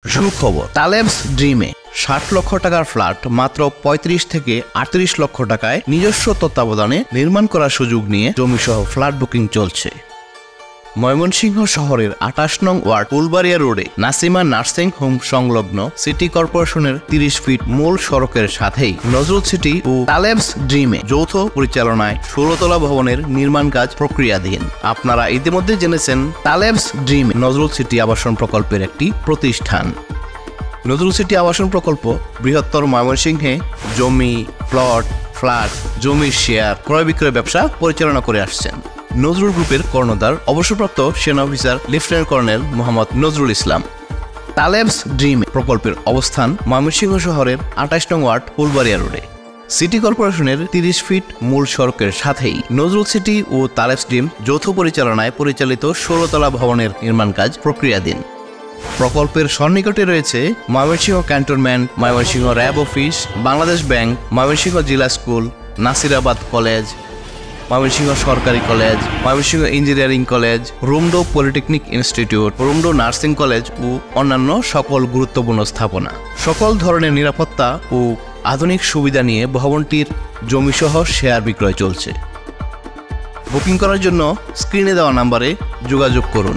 সুখবর, তালেবস ড্রিমে ৬০ লক্ষ টাকার ফ্ল্যাট মাত্র ৩৫ থেকে ৩৮ লক্ষ টাকায় নিজস্ব তত্ত্বাবধানে নির্মাণ করার সুযোগ নিয়ে জমিসহ ফ্ল্যাট বুকিং চলছে। ময়মনসিংহ শহরের ২৮ নং ওয়ার্ড ফুলবাড়িয়া রোডে নাসিমা নার্সিং হোম সংলগ্ন সিটি কর্পোরেশনের ৩০ ফিট মূল সড়কের সাথেই নজরুল সিটি ও তালেবস ড্রিমে যৌথ পরিচালনায় ১৬ তলা ভবনের নির্মাণ কাজ প্রক্রিয়াধীন। আপনারা ইতিমধ্যে জেনেছেন তালেবস ড্রিম নজরুল সিটি আবাসন প্রকল্পের একটি প্রতিষ্ঠান। নজরুল সিটি আবাসন প্রকল্প বৃহত্তর ময়মনসিংহে জমি, প্লট, ফ্ল্যাট, জমির শেয়ার ক্রয় বিক্রয় ব্যবসা পরিচালনা করে আসছেন। নজরুল গ্রুপের কর্ণধার অবসরপ্রাপ্ত সেনা officer lieutenant colonel Mohammad Nazrul Islam. তালেবস ড্রিম প্রকল্পের অবস্থান ময়মনসিংহ শহরের ২৮ নং ওয়ার্ড ফুলবাড়িয়া রোডে সিটি কর্পোরেশনের ৩০ ফিট মূল সড়কের সাথেই নজরুল সিটি ও তালেবস ড্রিম যৌথ পরিচালনায় পরিচালিত ১৬ তলা ভবনের নির্মাণ কাজ প্রক্রিয়াধীন। প্রকল্পের সন্নিকটে রয়েছে Mymensingh cantonment, Mymensingh RAB office, Bangladesh bank, Mymensingh Zilla school, Nasirabad college, Mymensingh সরকারি কলেজ, ময়মনসিংহ ইঞ্জিনিয়ারিং কলেজ, রুমডো পলিটেকনিক ইনস্টিটিউট, রুমডো নার্সিং কলেজ ও অন্যান্য সকল গুরুত্বপূর্ণ স্থাপনা। সকল ধরনের নিরাপত্তা ও আধুনিক সুবিধা নিয়ে ভবনটির জমিসহ শেয়ার বিক্রয় চলছে। বুকিং করার জন্য স্ক্রিনে দেওয়া নাম্বারে যোগাযোগ করুন।